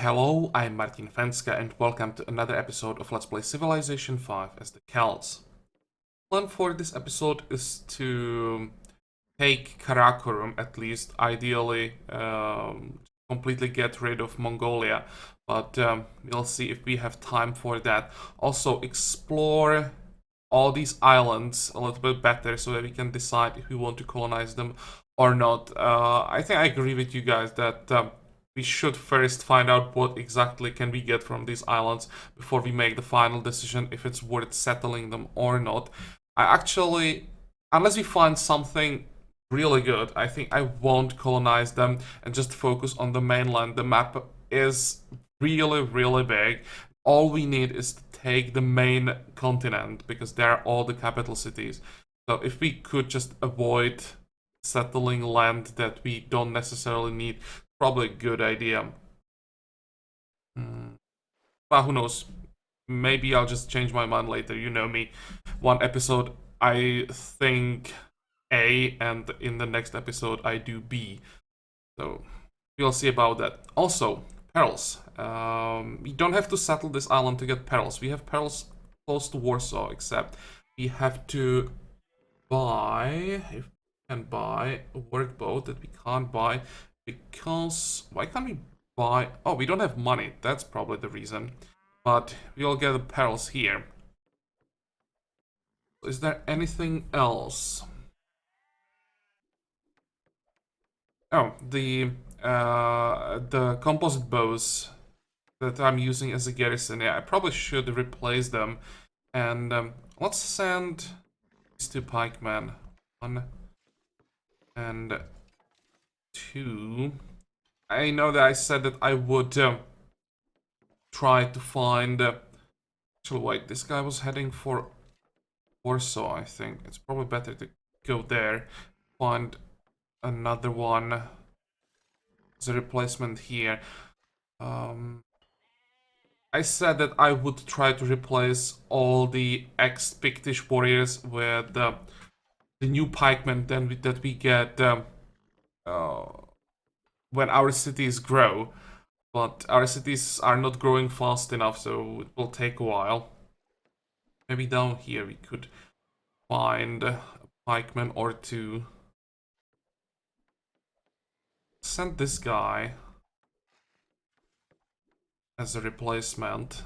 Hello, I'm Martin Fencka and welcome to another episode of Let's Play Civilization 5 as the Celts. The plan for this episode is to take Karakoram, at least, ideally completely get rid of Mongolia, but we'll see if we have time for that. Also explore all these islands a little bit better so that we can decide if we want to colonize them or not. I think I agree with you guys that we should first find out what exactly can we get from these islands before we make the final decision if it's worth settling them or not. I actually, unless we find something really good, I think I won't colonize them and just focus on the mainland. The map is really big. All we need is to take the main continent because there are all the capital cities. So if we could just avoid settling land that we don't necessarily need, probably a good idea. But who knows? Maybe I'll just change my mind later. You know me. One episode I think A, and in the next episode I do B. So we'll see about that. Also, perils. We don't have to settle this island to get perils. We have perils close to Warsaw, except we have to buy, if we can buy, a workboat that we can't buy because, why can't we buy? Oh, we don't have money. That's probably the reason. But we'll get the perils here. Is there anything else? Oh, the composite bows that I'm using as a garrison. Yeah, I probably should replace them. And let's send these two pikemen. 1 and 2. I know that I said that I would try to find... actually, wait, this guy was heading for Warsaw, I think. It's probably better to go there. Find another one as a replacement here. I said that I would try to replace all the ex-Pictish warriors with the new pikemen that we get when our cities grow. But our cities are not growing fast enough, so it will take a while. Maybe down here we could find a pikeman or two. Send this guy as a replacement.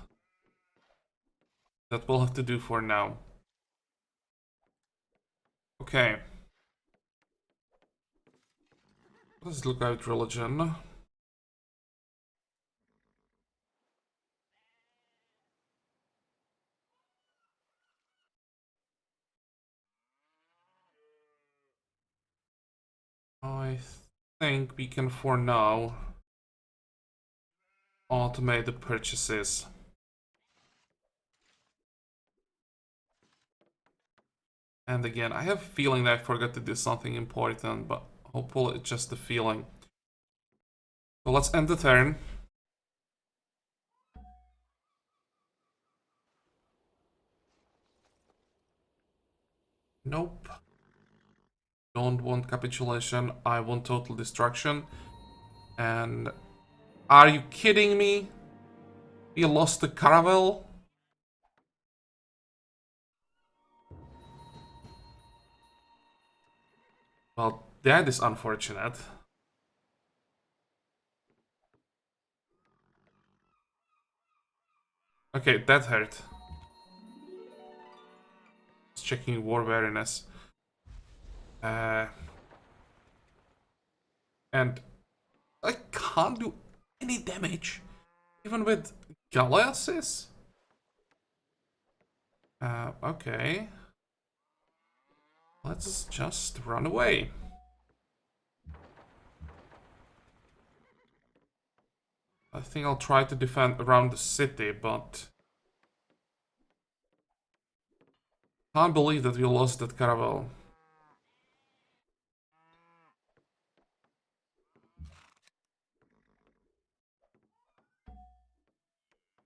That will have to do for now. Okay. Let's look at religion. I think we can, for now, automate the purchases. And again, I have a feeling that I forgot to do something important, but hopefully it's just a feeling. So let's end the turn. Nope. Don't want capitulation, I want total destruction. And are you kidding me? We lost the Caravel? Well, that is unfortunate. Okay, that hurt. Just checking war wariness. And I can't do any damage, even with Galeasses? Okay. Let's just run away. I think I'll try to defend around the city, but... can't believe that we lost that caravel.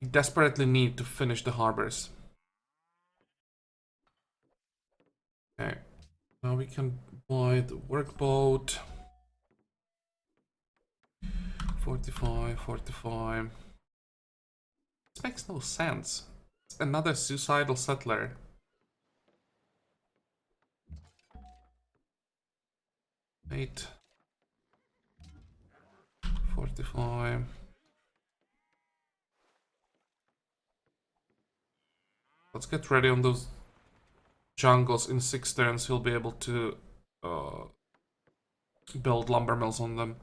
We desperately need to finish the harbors. Okay. Now we can buy the workboat. 45, 45. This makes no sense. It's another suicidal settler. Eight. 45. Let's get ready on those jungles. In 6 turns he'll be able to build lumber mills on them.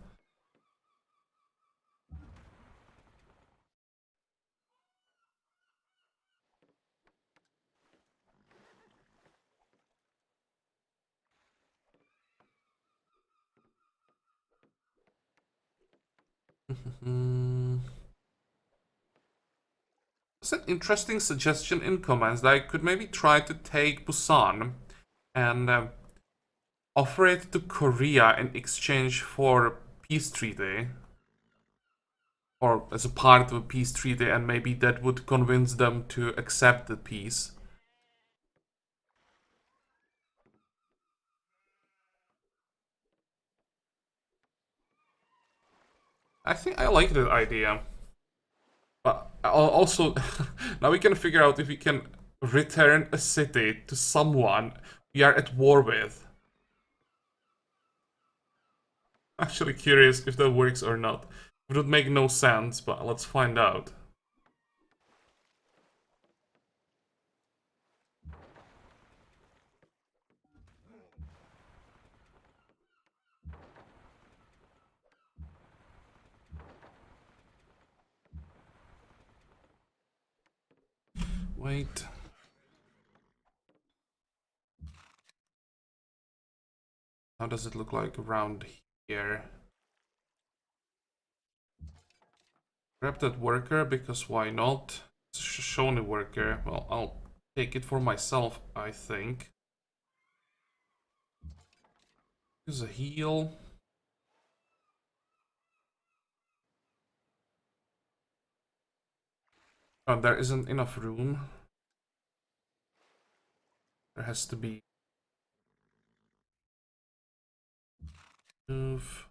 It's an interesting suggestion in comments that I could maybe try to take Busan and offer it to Korea in exchange for peace treaty. Or as a part of a peace treaty, and maybe that would convince them to accept the peace. I think I like that idea. But also, now we can figure out if we can return a city to someone we are at war with. Actually curious if that works or not. It would make no sense, but let's find out. Wait. How does it look like around here? Grab that worker, because why not? It's a Shoshone worker. Well, I'll take it for myself, I think. Use a heal. Oh, there isn't enough room. There has to be... Move.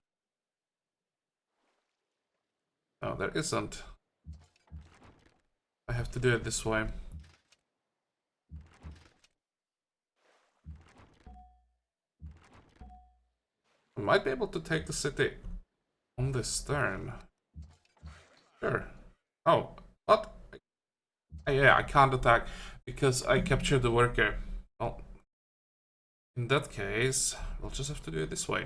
Oh, there isn't. I have to do it this way. I might be able to take the city on this turn. Sure. Oh, what? Yeah, I can't attack because I captured the worker. Well, in that case, we'll just have to do it this way.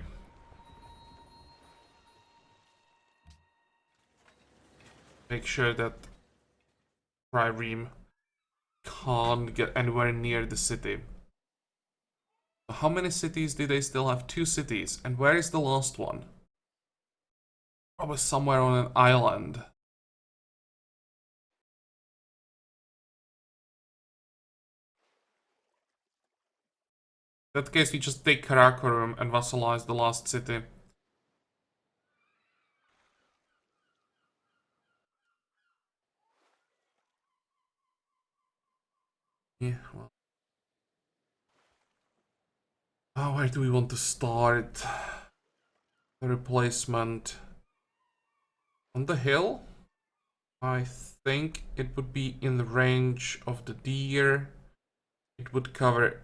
Make sure that Trireme can't get anywhere near the city. How many cities do they still have? 2 cities. And where is the last one? Probably somewhere on an island. In that case, we just take Karakoram and vassalize the last city. Yeah, well. Oh, where do we want to start? The replacement. On the hill? I think it would be in the range of the deer. It would cover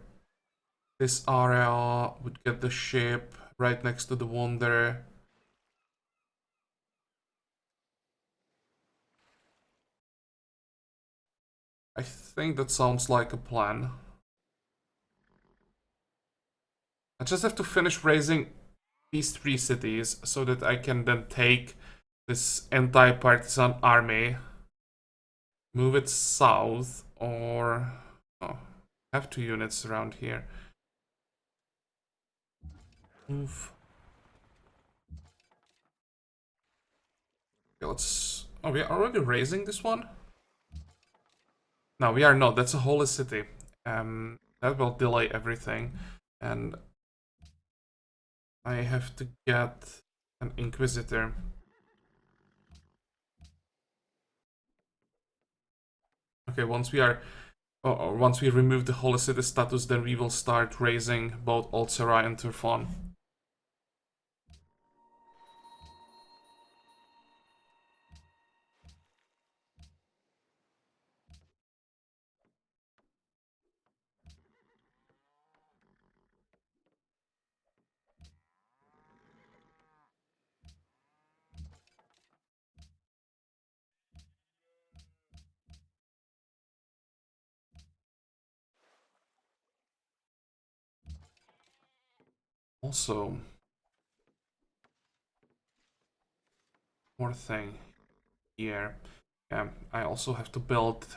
this area, would get the ship right next to the Wanderer. I think that sounds like a plan. I just have to finish raising these 3 cities so that I can then take this anti-partisan army, move it south, or... Oh, I have 2 units around here. Move. Okay, let's... Oh, we are already raising this one? No, we are not. That's a holy city. That will delay everything. And I have to get an Inquisitor. Okay, once we remove the holy city status, then we will start raising both Old Sarai and Turfan. Also, more thing here. I also have to build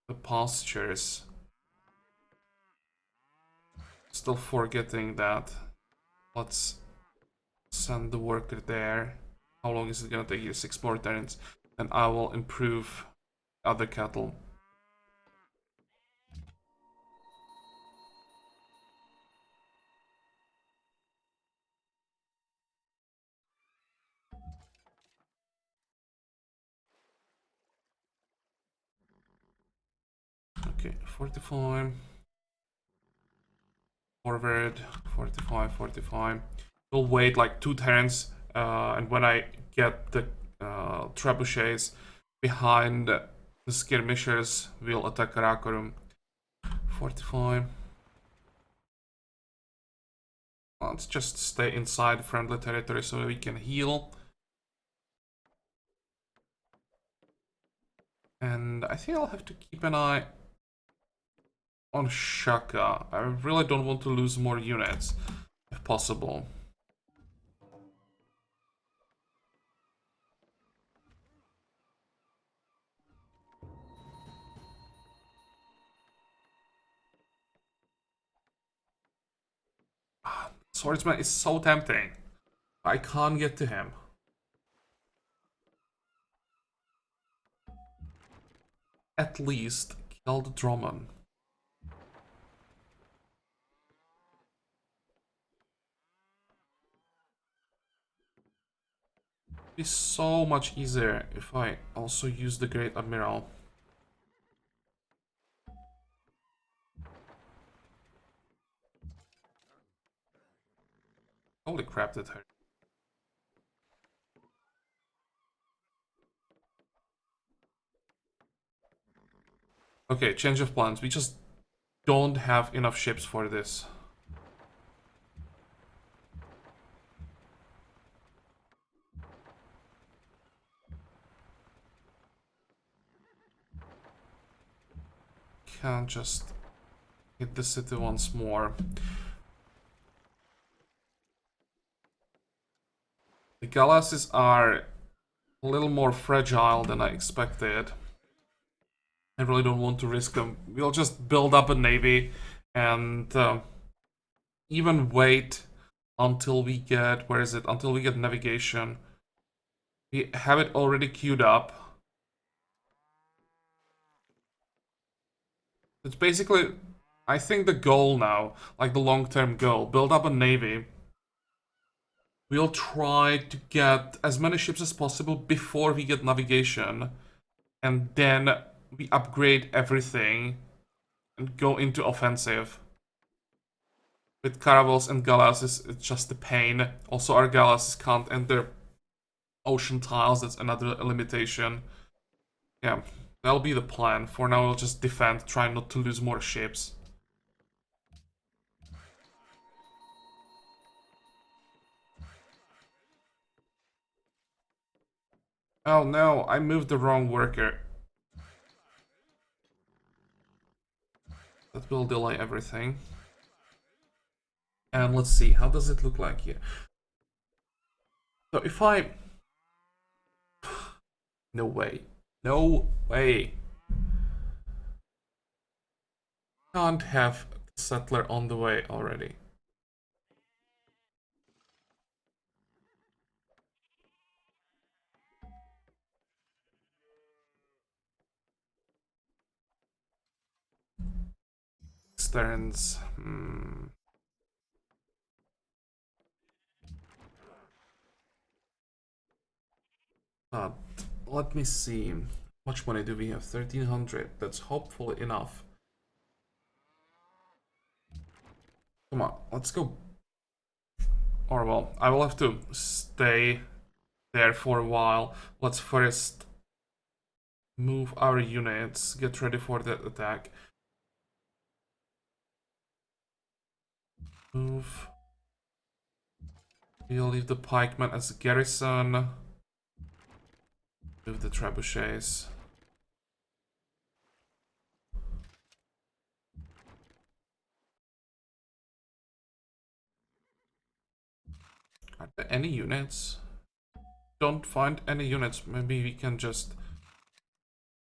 the pastures. Still forgetting that. Let's send the worker there. How long is it gonna take you? 6 more turns. And I will improve other cattle. Okay, 45. Forward, 45, 45. We'll wait like 2 turns, and when I get the trebuchets behind the skirmishers, we'll attack Karakoram. 45. Let's just stay inside friendly territory so we can heal. And I think I'll have to keep an eye on Shaka. I really don't want to lose more units, if possible. Swordsman is so tempting. I can't get to him. At least kill the Drummond. It'd be so much easier if I also use the Great Admiral. Holy crap, that hurt. Okay, change of plans. We just don't have enough ships for this. Can't just hit the city once more. The Galasses are a little more fragile than I expected. I really don't want to risk them. We'll just build up a navy and even wait until we get, where is it? Until we get navigation. We have it already queued up. It's basically, I think, the goal now, like the long-term goal. Build up a navy. We'll try to get as many ships as possible before we get navigation. And then we upgrade everything and go into offensive. With caravels and galasses, it's just a pain. Also, our galasses can't enter ocean tiles. That's another limitation. Yeah, that'll be the plan. For now, we'll just defend, try not to lose more ships. Oh no, I moved the wrong worker. That will delay everything. And let's see, how does it look like here? So if I... No way. No way. Can't have the settler on the way already. Stearns. But let me see. How much money do we have? 1300. That's hopefully enough. Come on, let's go. Or well, I will have to stay there for a while. Let's first move our units, get ready for the attack. Move. We'll leave the pikemen as a garrison. Move the trebuchets. Any units? Don't find any units. Maybe we can just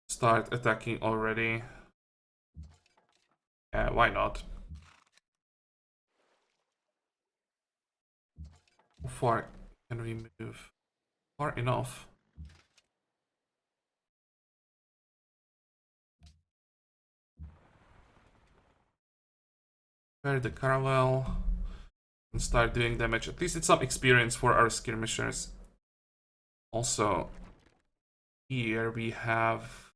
start attacking already. Yeah, why not? How far can we move? Far enough. Prepare the Caravel and start doing damage. At least it's some experience for our skirmishers. Also, here we have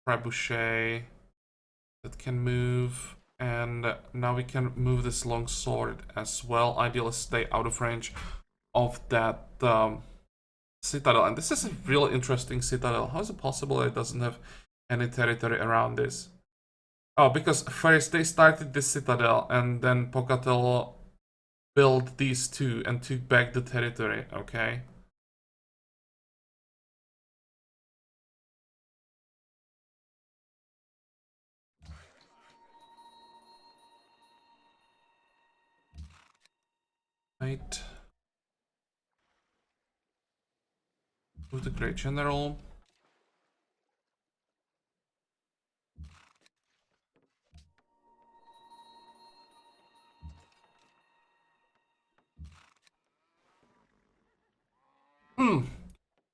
Trebuchet that can move, and now we can move this long sword as well. Ideally stay out of range of that citadel. And this is a really interesting citadel. How is it possible it doesn't have any territory around this? Oh, because first they started this citadel and then Pocatello built these two and took back the territory. Okay. Right. With the Great General.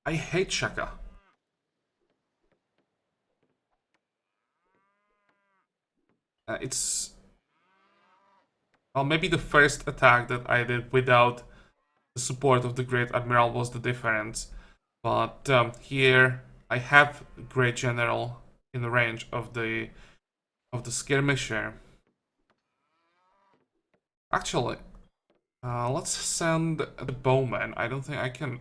I hate Shaka. It's... Well, maybe the first attack that I did without the support of the Great Admiral was the difference. But here I have Great General in the range of the skirmisher. Actually, let's send the bowman. I don't think I can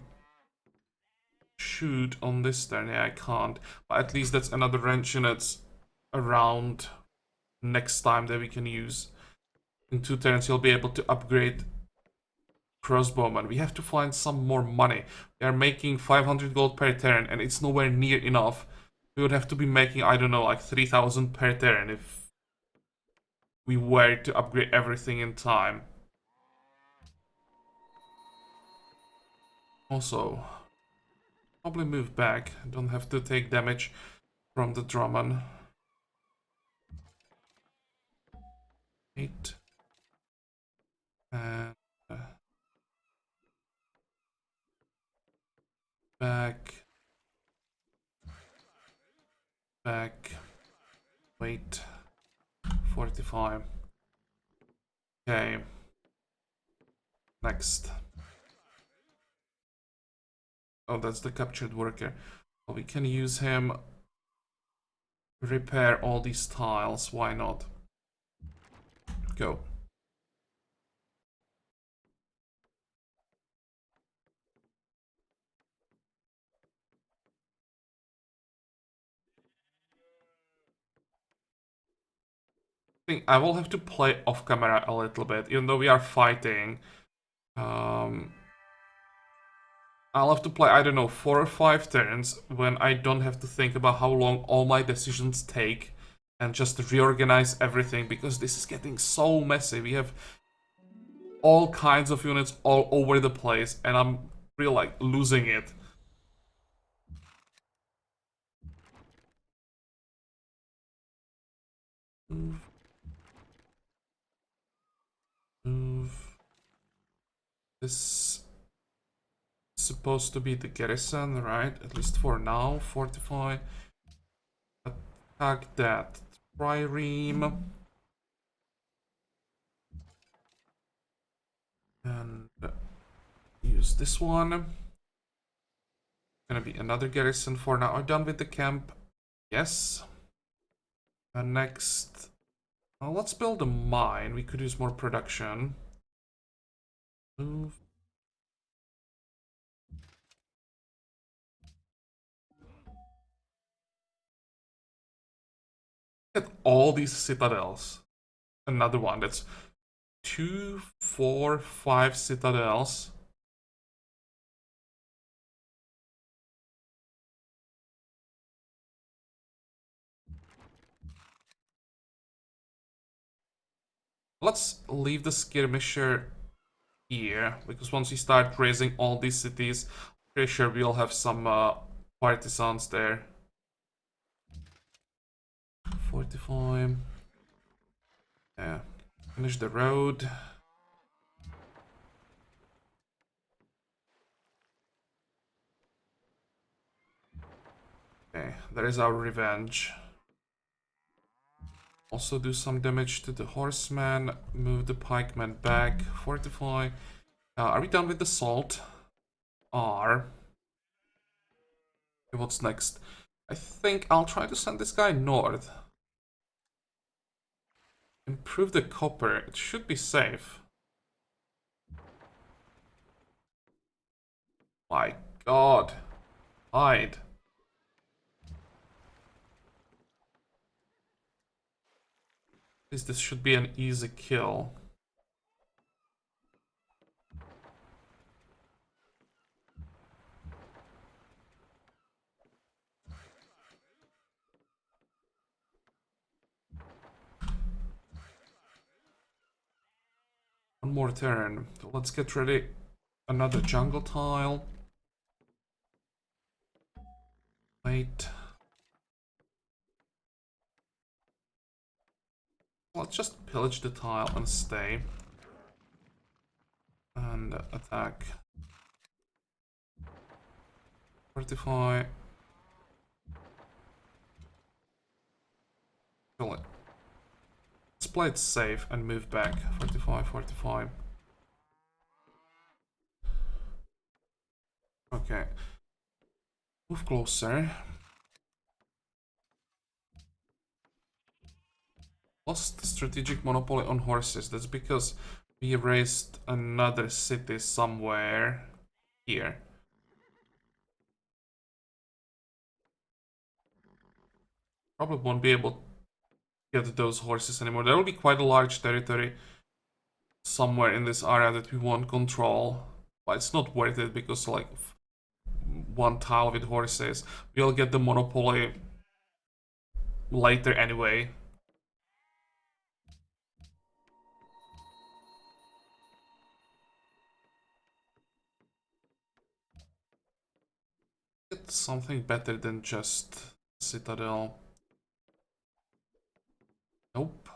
shoot on this turn. Yeah, I can't. But at least that's another range unit around next time that we can use. In 2 turns, you'll be able to upgrade crossbowman. We have to find some more money. We are making 500 gold per turn, and it's nowhere near enough. We would have to be making, I don't know, like 3,000 per turn if we were to upgrade everything in time. Also, probably move back. Don't have to take damage from the Drummond. 8. And back. Back. Wait. 45. Okay. Next. Oh, that's the captured worker. Well, we can use him. Repair all these tiles. Why not? Go. I will have to play off camera a little bit, even though we are fighting. I'll have to play, I don't know, 4 or 5 turns when I don't have to think about how long all my decisions take and just reorganize everything, because this is getting so messy. We have all kinds of units all over the place and I'm really like losing it. Move. Move. This is supposed to be the garrison, right? At least for now. Fortify. Attack that trireme. And use this one. Gonna be another garrison for now. I'm done with the camp. Yes. And next, let's build a mine. We could use more production. Move. At all these citadels. Another one. That's 2, 4, 5 citadels. Let's leave the skirmisher here, because once we start raising all these cities, pretty sure we'll have some partisans there. 45. Yeah. Finish the road. Okay, there is our revenge. Also do some damage to the horseman. Move the pikemen back. Fortify. Are we done with the salt? Are. Okay, what's next? I think I'll try to send this guy north. Improve the copper. It should be safe. My god. Hide. This should be an easy kill. One more turn. Let's get ready. Another jungle tile. Wait. Let's just pillage the tile and stay. And attack. Fortify. Kill it. Let's play it safe and move back. Fortify, fortify. Okay. Move closer. Lost strategic monopoly on horses. That's because we raised another city somewhere here. Probably won't be able to get those horses anymore. There will be quite a large territory somewhere in this area that we won't control. But it's not worth it because like one tile with horses, we'll get the monopoly later anyway. Get something better than just Citadel. Nope.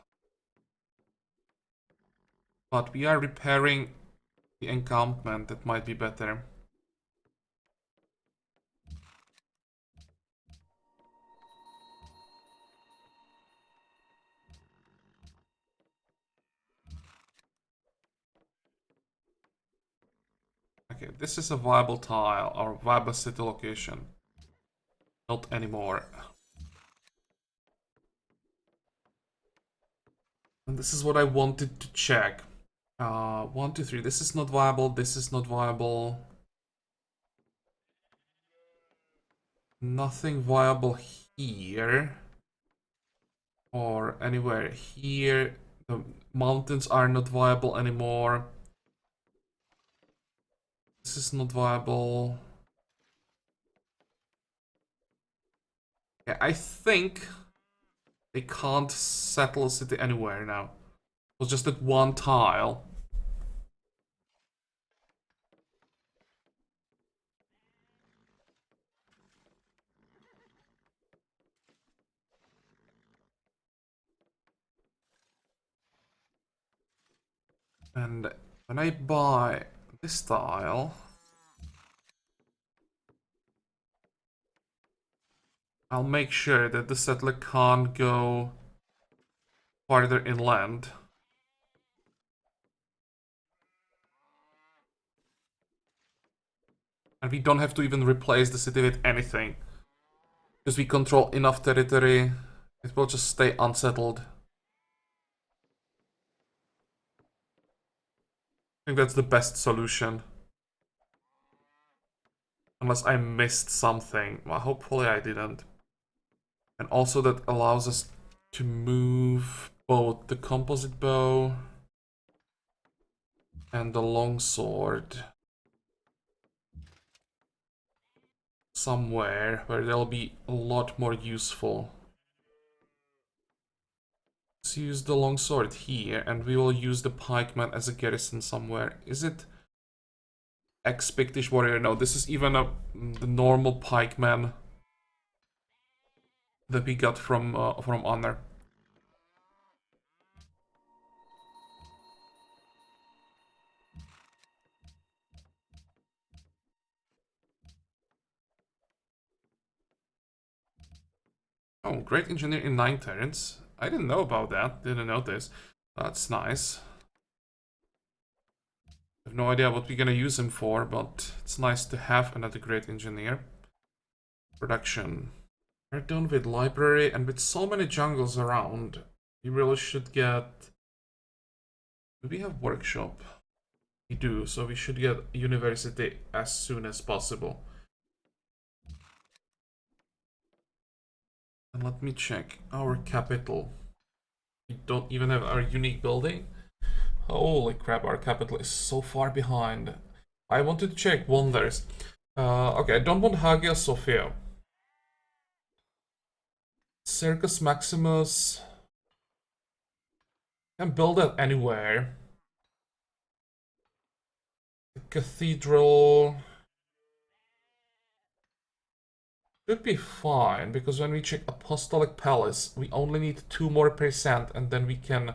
But we are repairing the encampment. That might be better. Okay, this is a viable tile or viable city location. Not anymore. And this is what I wanted to check. 1, 2, 3. This is not viable. This is not viable. Nothing viable here. Or anywhere here. The mountains are not viable anymore. This is not viable. Yeah, I think they can't settle a city anywhere now. It was just that one tile. And when I buy this tile, I'll make sure that the settler can't go farther inland. And we don't have to even replace the city with anything. Because we control enough territory, it will just stay unsettled. I think that's the best solution. Unless I missed something. Well, hopefully I didn't. And also that allows us to move both the composite bow and the longsword somewhere where they'll be a lot more useful. let's use the longsword here, and we will use the pikeman as a garrison somewhere. Is it Ex-Pictish warrior? No, this is even the normal pikeman that we got from Honor. Oh, great engineer in 9 turns. I didn't know about that. Didn't notice. That's nice. I have no idea what we're gonna use him for, but it's nice to have another great engineer. Production. We're done with library, and with so many jungles around, we really should get... Do we have workshop? We do, so we should get university as soon as possible. And let me check our capital. We don't even have our unique building. Holy crap, our capital is so far behind. I wanted to check wonders. Okay, I don't want Hagia Sophia. Circus Maximus. Can build that anywhere. The cathedral should be fine, because when we check Apostolic Palace, we only need 2% more, and then we can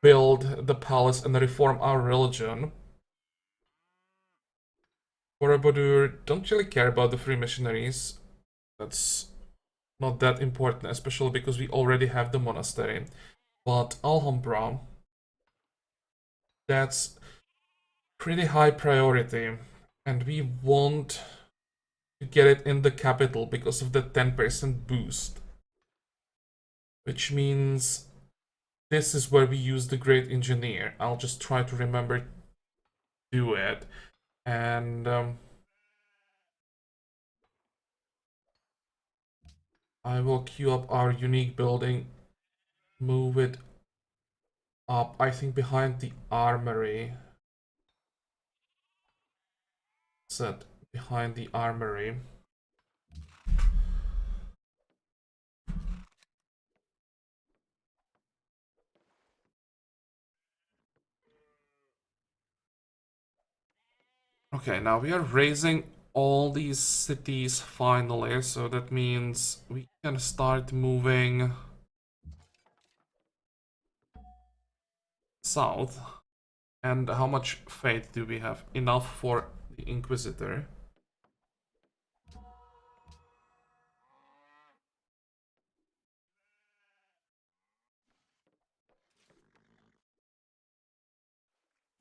build the palace and reform our religion. Borobudur, don't really care about the free missionaries. That's not that important, especially because we already have the monastery. But Alhambra, that's pretty high priority, and we want to get it in the capital because of the 10% boost. Which means this is where we use the great engineer. I'll just try to remember to do it. And I will queue up our unique building, move it up, I think behind the armory. Set behind the armory. Okay, now we are raising all these cities finally, so that means we can start moving south. And how much faith do we have? Enough for the Inquisitor.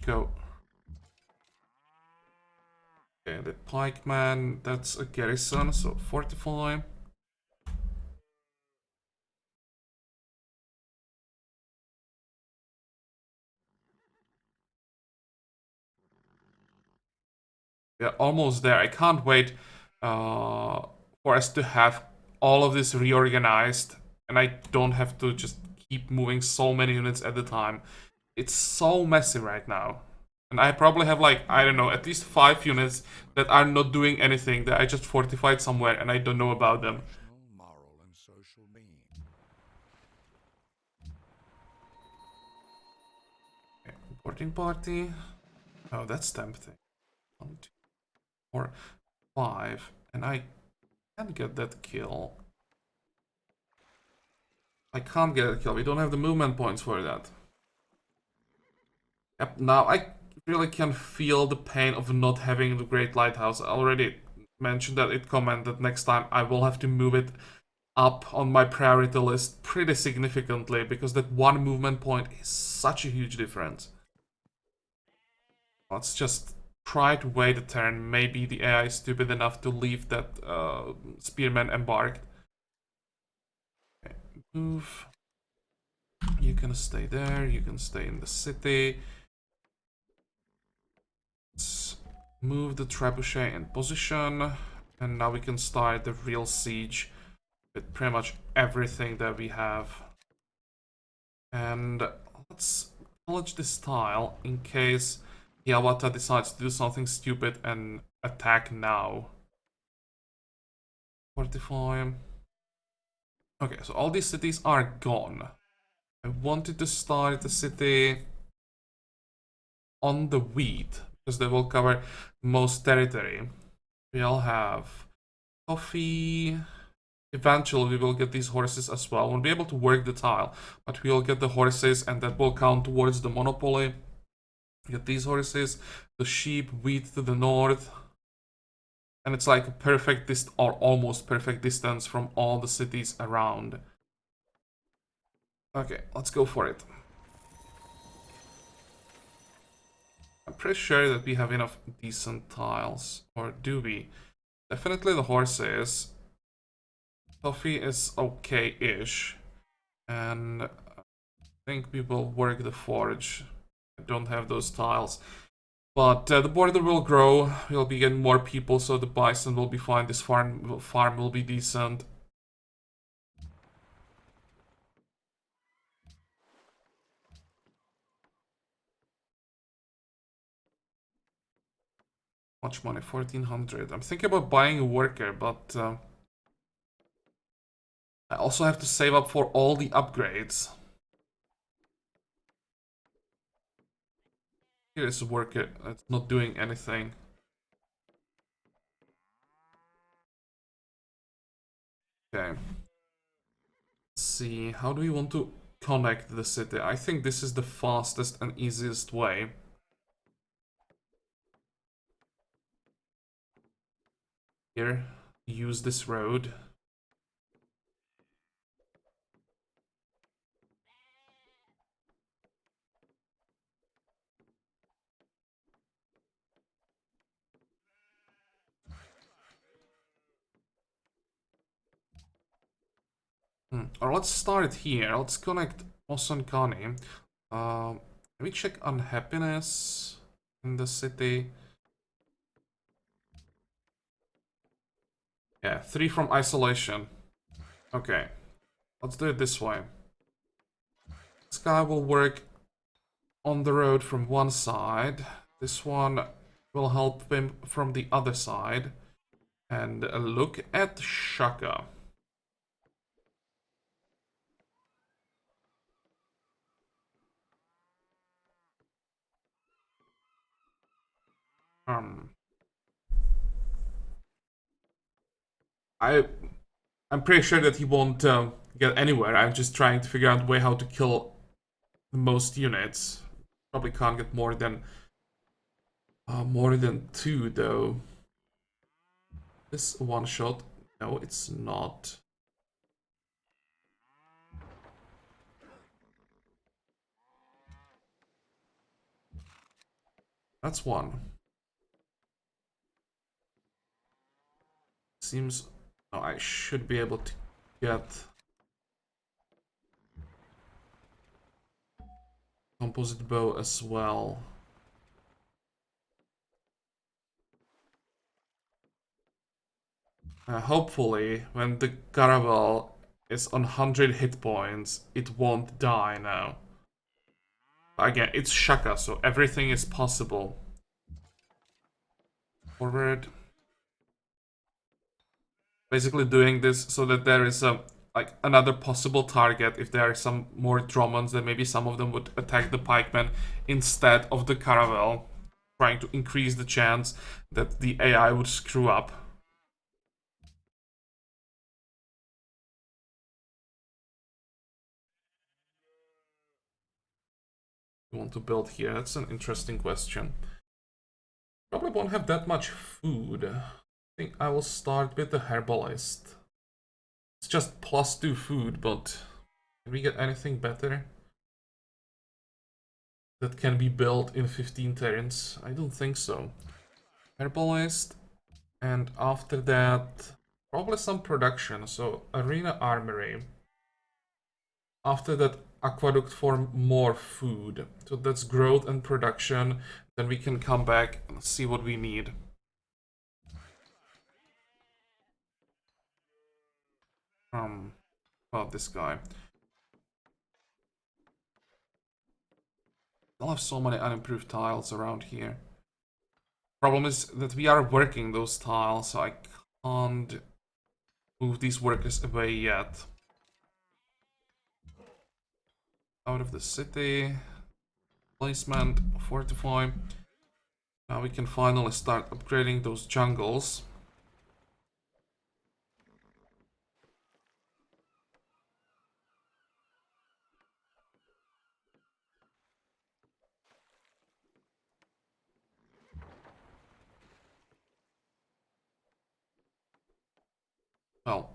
Go. Okay, the pikeman, that's a garrison, so fortify. Yeah, almost there. I can't wait for us to have all of this reorganized, and I don't have to just keep moving so many units at a time. It's so messy right now. And I probably have, like, I don't know, at least 5 units that are not doing anything, that I just fortified somewhere and I don't know about them. Okay, boarding party. Oh, that's tempting. 1, 2, 4, 5. And I can't get that kill. I can't get a kill. We don't have the movement points for that. Yep, now I really can feel the pain of not having the Great Lighthouse. I already mentioned that it commented next time I will have to move it up on my priority list pretty significantly, because that 1 movement point is such a huge difference. Let's just try to wait a turn. Maybe the AI is stupid enough to leave that spearman embarked. Okay, move. You can stay there, you can stay in the city. Let's move the trebuchet in position, and now we can start the real siege with pretty much everything that we have. And let's pillage this tile in case Yawata decides to do something stupid and attack now. Fortify. Okay, so all these cities are gone. I wanted to start the city on the wheat, because they will cover most territory. We all have coffee. Eventually, we will get these horses as well. Won't be able to work the tile, but we'll get the horses, and that will count towards the monopoly. Get these horses, the sheep, wheat to the north, and it's like a perfect or almost perfect distance from all the cities around. Okay, let's go for it. I'm pretty sure that we have enough decent tiles, or do we? Definitely the horses. Coffee is okay-ish, and I think we will work the forge. I don't have those tiles. But the border will grow, we'll be getting more people, so the bison will be fine, this farm will be decent. Much money, 1400. I'm thinking about buying a worker, but I also have to save up for all the upgrades. Here is a worker that's not doing anything. Okay. Let's see, how do we want to connect the city? I think this is the fastest and easiest way. Here, use this road. Or let's start here. Let's connect Osankani. Let me check unhappiness in the city. Yeah, 3 from isolation. Okay, let's do it this way. This guy will work on the road from one side. This one will help him from the other side. And look at Shaka. Um, I'm pretty sure that he won't get anywhere. I'm just trying to figure out a way how to kill the most units. Probably can't get more than 2 though. This one shot? No, it's not. That's one. Seems... Oh, I should be able to get composite bow as well. Hopefully, when the Caravel is on 100 hit points, it won't die now. Again, it's Shaka, so everything is possible. Forward. Basically doing this so that there is a like another possible target. If there are some more Dromons, then maybe some of them would attack the pikemen instead of the Caravel, trying to increase the chance that the AI would screw up. You want to build here? That's an interesting question. Probably won't have that much food. I think I will start with the herbalist. It's just +2 food, but can we get anything better that can be built in 15 turns? I don't think so. Herbalist, and after that, probably some production. So arena armory. After that, aqueduct for more food. So that's growth and production. Then we can come back and see what we need. About this guy. I'll have so many unimproved tiles around here. Problem is that we are working those tiles, so I can't move these workers away yet. out of the city. Placement, fortify. Now we can finally start upgrading those jungles. Well,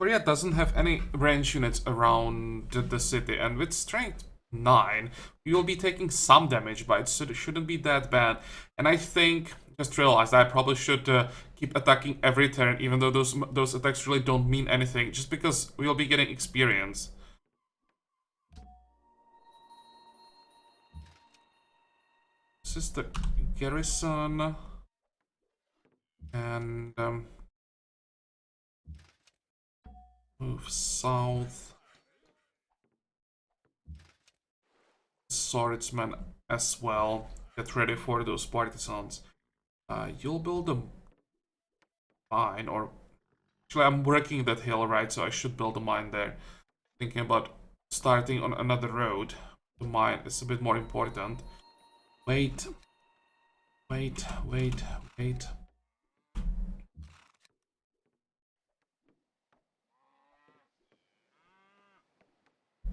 Korea doesn't have any range units around the city, and with strength 9, we will be taking some damage, but it shouldn't be that bad. And I think, just realized I probably should keep attacking every turn, even though those attacks really don't mean anything, just because we will be getting experience. This is the garrison, and move south. Swordsman as well. Get ready for those partisans. You'll build a mine, or actually I'm working that hill, right? So I should build a mine there. Thinking about starting on another road. The mine is a bit more important. Wait. Wait.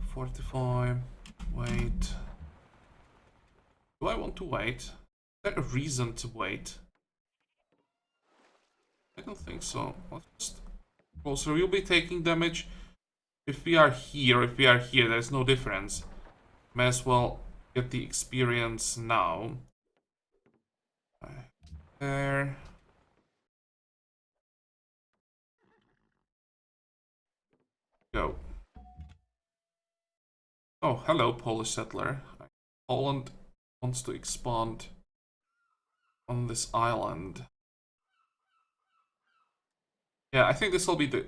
Fortify. Wait. Do I want to wait? Is there a reason to wait? I don't think so. Let's just... Also, we'll be taking damage. If we are here, there's no difference. May as well get the experience now. There. Go. Oh, hello, Polish settler. Poland wants to expand on this island. Yeah, I think this will be the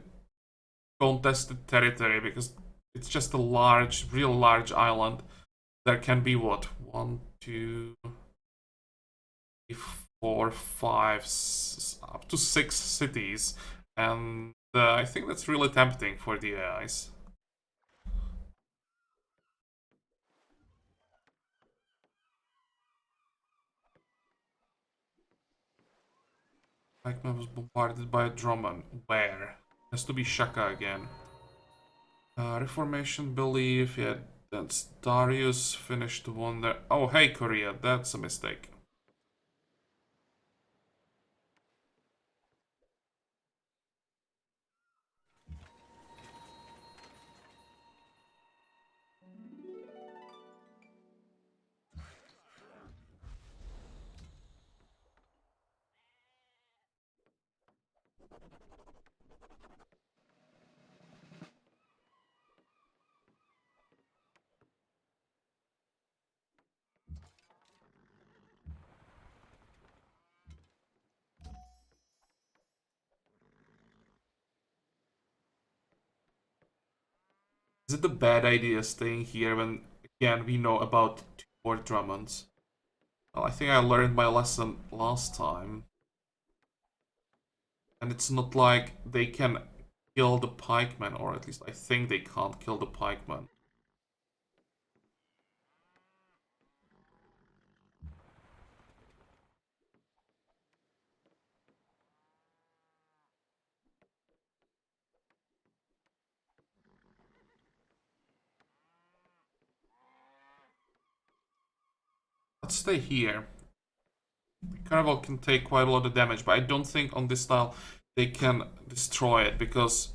contested territory because it's just a large, real large island. There can be what? 1, 2, 3, 4, 5, up to 6 cities. And I think that's really tempting for the AIs. Pikeman was bombarded by a drummer. Where? Has to be Shaka again. Reformation belief, yeah, that's Darius finished one there. Oh, hey, Korea, that's a mistake. Is it a bad idea staying here when, again, we know about 2 more Drummonds? Well, I think I learned my lesson last time. And it's not like they can kill the pikemen, or at least I think they can't kill the pikemen. Let's stay here. Caravel can take quite a lot of damage, but I don't think on this style they can destroy it, because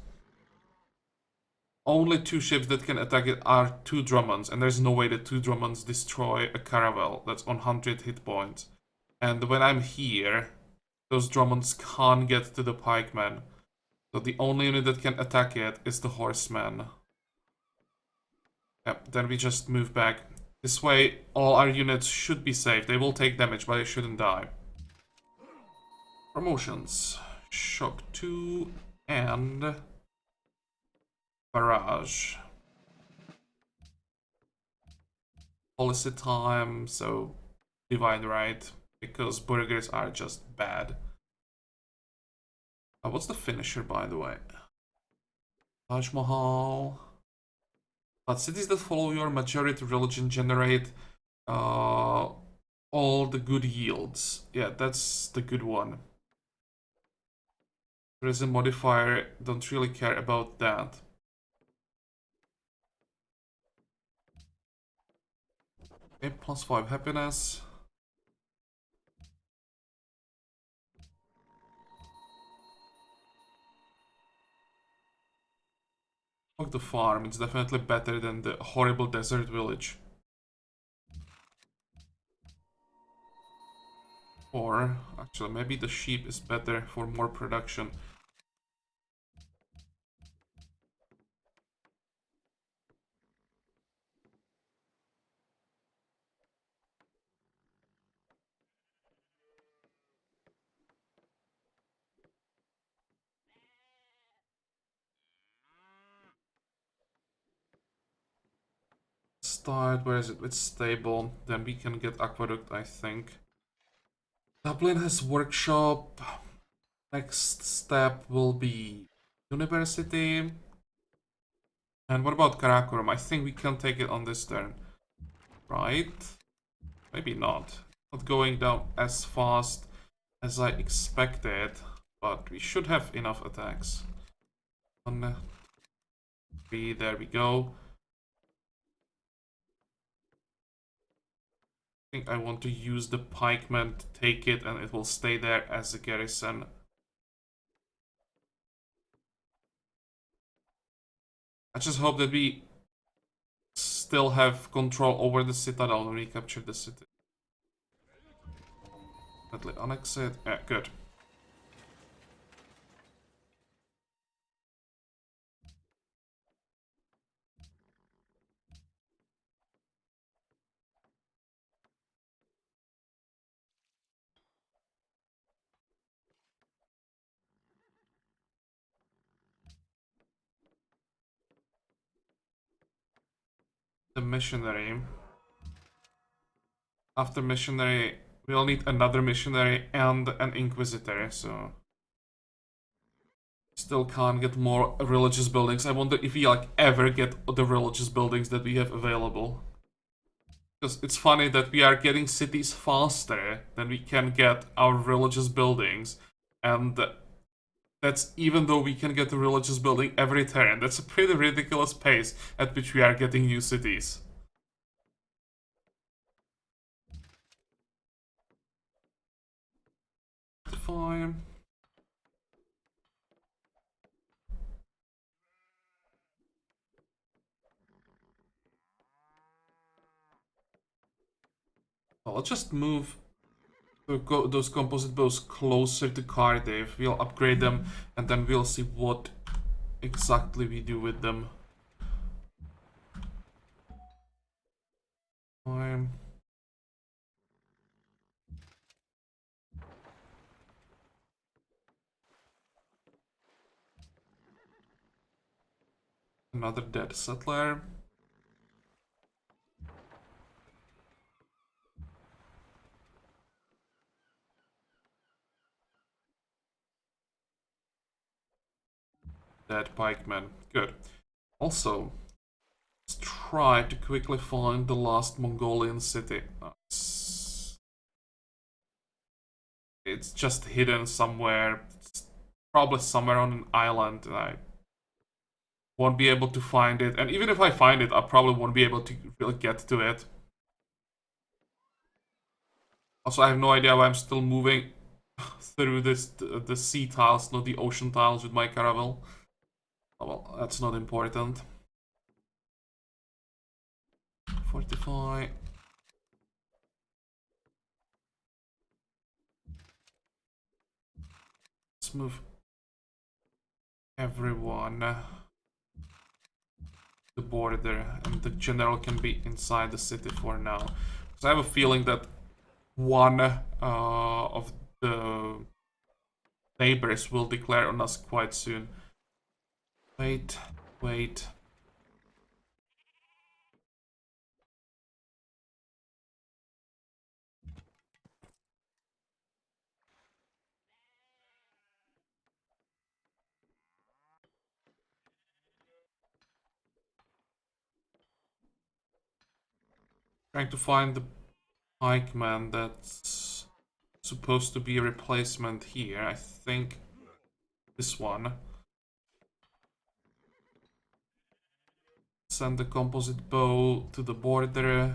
only 2 ships that can attack it are 2 Drummonds, and there's no way that 2 Drummonds destroy a Caravel that's on 100 hit points. And when I'm here, those Drummonds can't get to the pikemen. So the only unit that can attack it is the horseman. Yep, then we just move back. This way, all our units should be safe. They will take damage, but they shouldn't die. Promotions. Shock 2 and Barrage. Policy time, so divide right, because burgers are just bad. What's the finisher, by the way? Taj Mahal. But cities that follow your majority religion generate uh, all the good yields. Yeah, that's the good one. There is a modifier, don't really care about that. Okay, +5 happiness. Fuck the farm, it's definitely better than the horrible desert village. Or, actually, maybe the sheep is better for more production. Start, where is it? It's stable. Then we can get aqueduct, I think. Dublin has workshop. Next step will be university. And what about Karakoram? I think we can take it on this turn. Right? Maybe not. Not going down as fast as I expected. But we should have enough attacks. 1, 3, there we go. I think I want to use the pikemen to take it, and it will stay there as a garrison. I just hope that we still have control over the citadel when we capture the city. Definitely annex it. Yeah, good. The missionary. After missionary, we'll need another missionary and an inquisitor, so still can't get more religious buildings. I wonder if we like ever get the religious buildings that we have available. Because it's funny that we are getting cities faster than we can get our religious buildings, and that's even though we can get a religious building every turn. That's a pretty ridiculous pace at which we are getting new cities. Fine. Well, let's just move those composite bows closer to Cardiff. We'll upgrade them, and then we'll see what exactly we do with them. Fine. Another dead settler. Dead pikeman. Good. Also, let's try to quickly find the last Mongolian city. It's just hidden somewhere. It's probably somewhere on an island, and I won't be able to find it. And even if I find it, I probably won't be able to really get to it. Also, I have no idea why I'm still moving through the sea tiles, not the ocean tiles with my caravel. Oh well, that's not important. Fortify. Let's move everyone the border, and the general can be inside the city for now. Because I have a feeling that one of the neighbors will declare on us quite soon. Wait, wait. Trying to find the pikeman that's supposed to be a replacement here. I think this one. Send the composite bow to the border.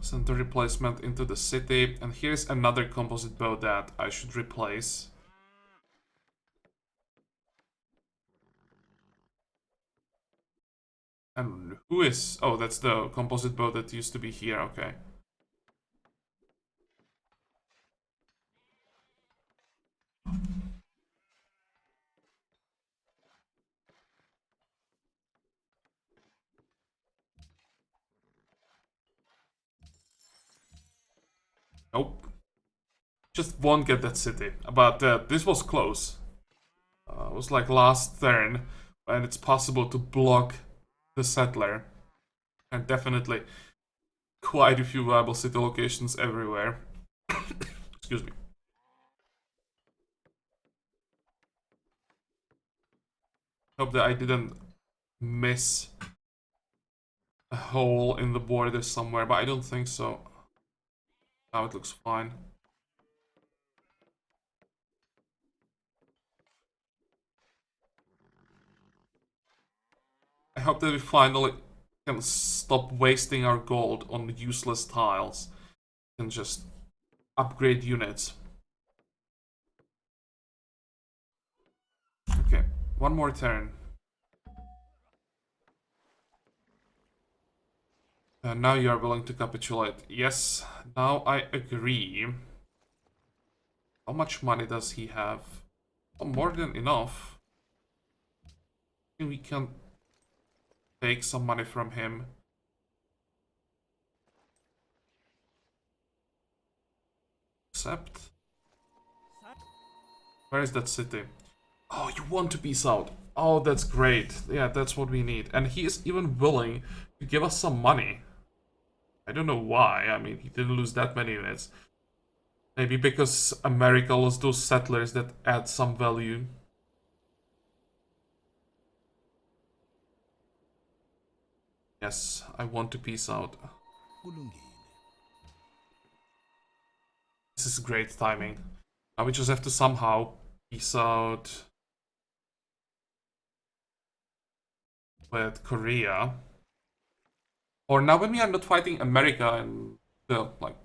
Send the replacement into the city. And here's another composite bow that I should replace. And who is... Oh, that's the composite bow that used to be here. Okay. Nope. Just won't get that city. But this was close. It was like last turn. And it's possible to block the settler. And definitely quite a few viable city locations everywhere. Excuse me. Hope that I didn't miss a hole in the border somewhere, but I don't think so. Now it looks fine. I hope that we finally can stop wasting our gold on useless tiles and just upgrade units. Okay, one more turn. Now you are willing to capitulate. Yes, now I agree. How much money does he have? Oh, more than enough. We can take some money from him. Except... Where is that city? Oh, you want to peace out. Oh, that's great. Yeah, that's what we need. And he is even willing to give us some money. I don't know why. I mean, he didn't lose that many units. Maybe because America lost those settlers that add some value. Yes, I want to peace out. This is great timing. Now we just have to somehow peace out with Korea. Or now when we are not fighting America and the, like,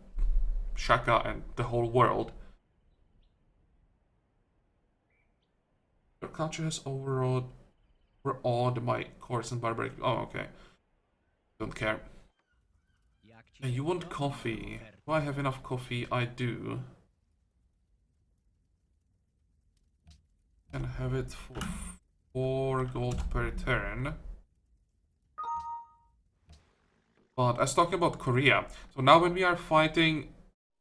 Shaka and the whole world. Your culture has overawed my course and barbaric... Oh, okay. Don't care. You want coffee? Do I have enough coffee? I do. Can have it for 4 gold per turn. But I was talking about Korea. So now when we are fighting...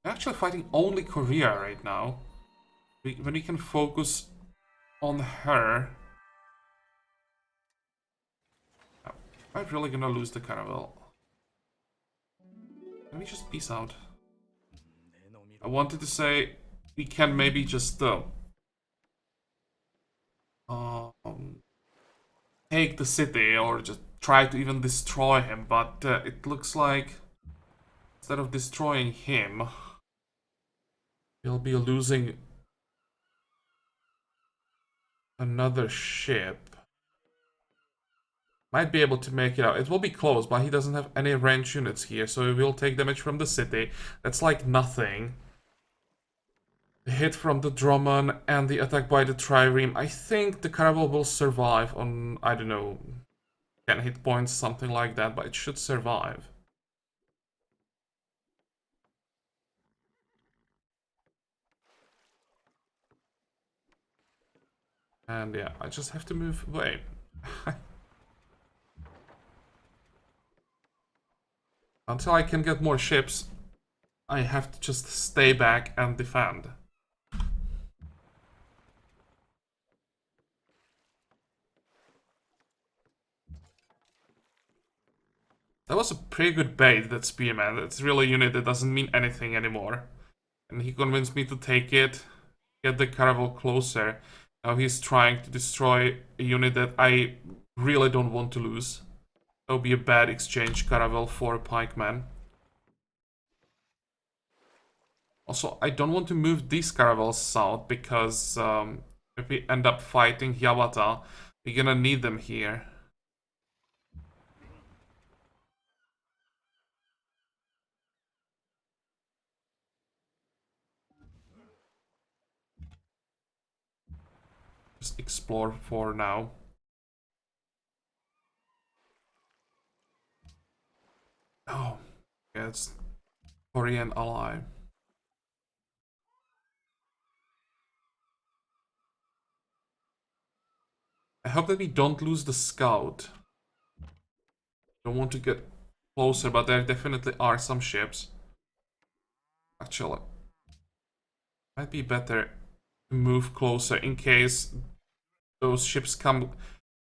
We're actually fighting only Korea right now. When we can focus on her... Am I really gonna lose the Caravel? Can we just peace out? I wanted to say we can maybe just take the city or just try to even destroy him, but it looks like instead of destroying him, we'll be losing another ship. Might be able to make it out. It will be close, but he doesn't have any range units here, so he will take damage from the city. That's like nothing. The hit from the Drummond and the attack by the Trireme. I think the Caravel will survive on, I don't know, 10 hit points, something like that, but it should survive. And yeah, I just have to move away. Until I can get more ships, I have to just stay back and defend. That was a pretty good bait, that Spearman. It's really a unit that doesn't mean anything anymore. And he convinced me to take it, get the Caravel closer. Now he's trying to destroy a unit that I really don't want to lose. That would be a bad exchange, Caravel for pikemen. Also, I don't want to move these caravels south because if we end up fighting Yavata, we're gonna need them here. Just explore for now. Oh, yeah, it's Korean ally. I hope that we don't lose the scout. Don't want to get closer, but there definitely are some ships. Actually, might be better to move closer in case those ships come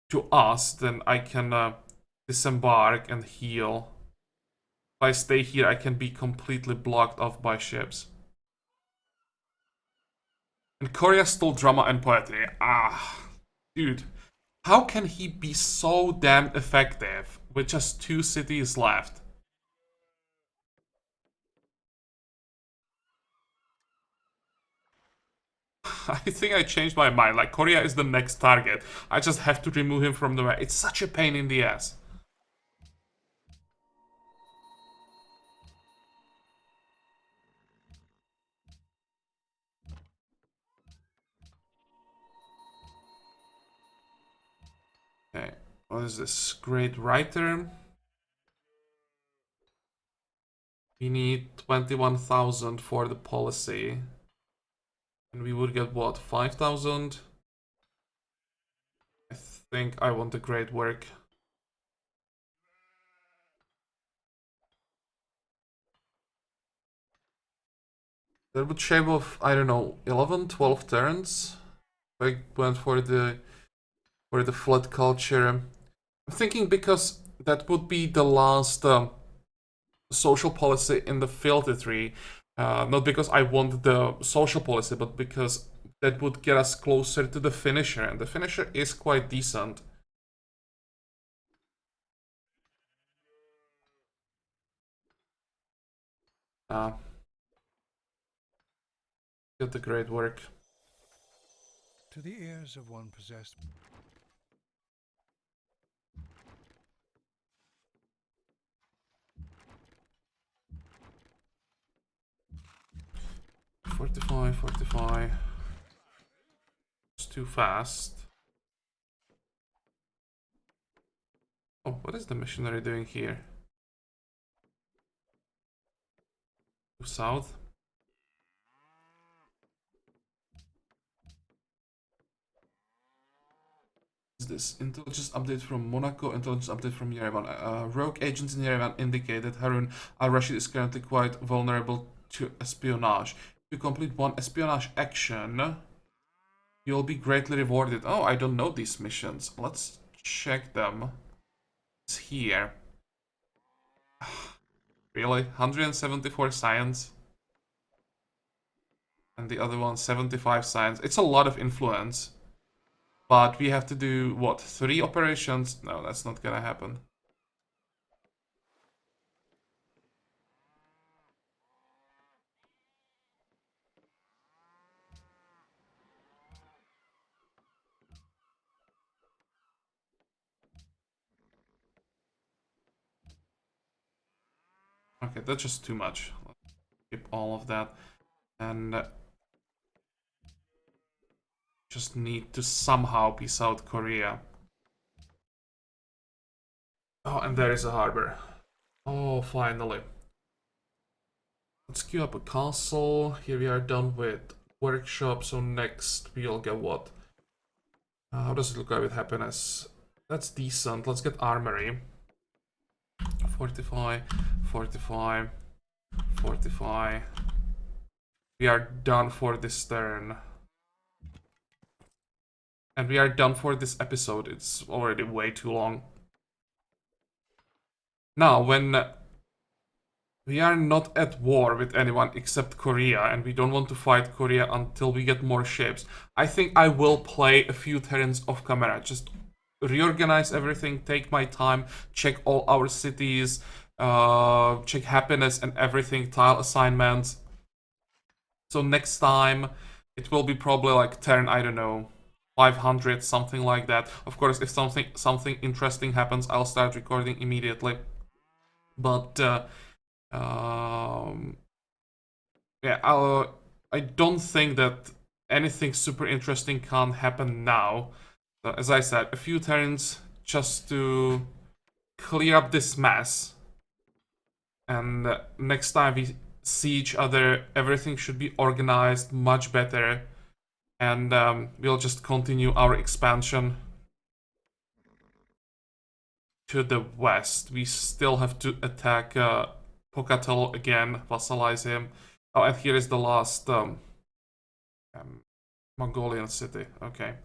to us, then I can disembark and heal. If I stay here, I can be completely blocked off by ships. And Korea stole drama and poetry. Ah, dude. How can he be so damn effective with just 2 cities left? I think I changed my mind. Like, Korea is the next target. I just have to remove him from the way. It's such a pain in the ass. Okay, what is this? Great writer. We need 21,000 for the policy. And we would get what? 5,000? I think I want the great work. That would shave off, I don't know, 11, 12 turns. I went for the flood culture. I'm thinking because that would be the last social policy in the filter tree. Not because I want the social policy, but because that would get us closer to the finisher, and the finisher is quite decent. Get the great work. To the ears of one possessed. Fortify. It's too fast. Oh, what is the missionary doing here? South. Is this intelligence update from Monaco? Intelligence update from Yerevan. Rogue agents in Yerevan indicate that Harun al-Rashid is currently quite vulnerable to espionage. If you complete one espionage action, you'll be greatly rewarded. Oh, I don't know these missions. Let's check them. It's here. Really? 174 science? And the other one, 75 science. It's a lot of influence. But we have to do, what, 3 operations? No, that's not gonna happen. Okay, that's just too much. Let's skip all of that. And just need to somehow be South Korea. Oh, and there is a harbor. Oh, finally. Let's queue up a castle. Here we are done with workshop. So next we'll get what? How does it look like with happiness? That's decent. Let's get armory. Fortify. We are done for this turn. And we are done for this episode. It's already way too long. Now, when we are not at war with anyone except Korea, and we don't want to fight Korea until we get more ships, I think I will play a few turns off camera, just reorganize everything, take my time, check all our cities, check happiness and everything, tile assignments. So next time it will be probably like turn, I don't know, 500, something like that. Of course, if something interesting happens, I'll start recording immediately. But yeah, I don't think that anything super interesting can happen now. So, as I said, a few turns just to clear up this mess. And next time we see each other, everything should be organized much better. And we'll just continue our expansion to the west. We still have to attack Pocatello again, vassalize him. Oh, and here is the last Mongolian city. Okay.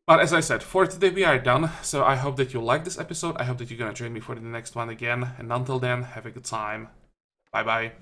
But as I said, for today we are done. So I hope that you liked this episode. I hope that you're gonna join me for the next one again. And until then, have a good time. Bye bye.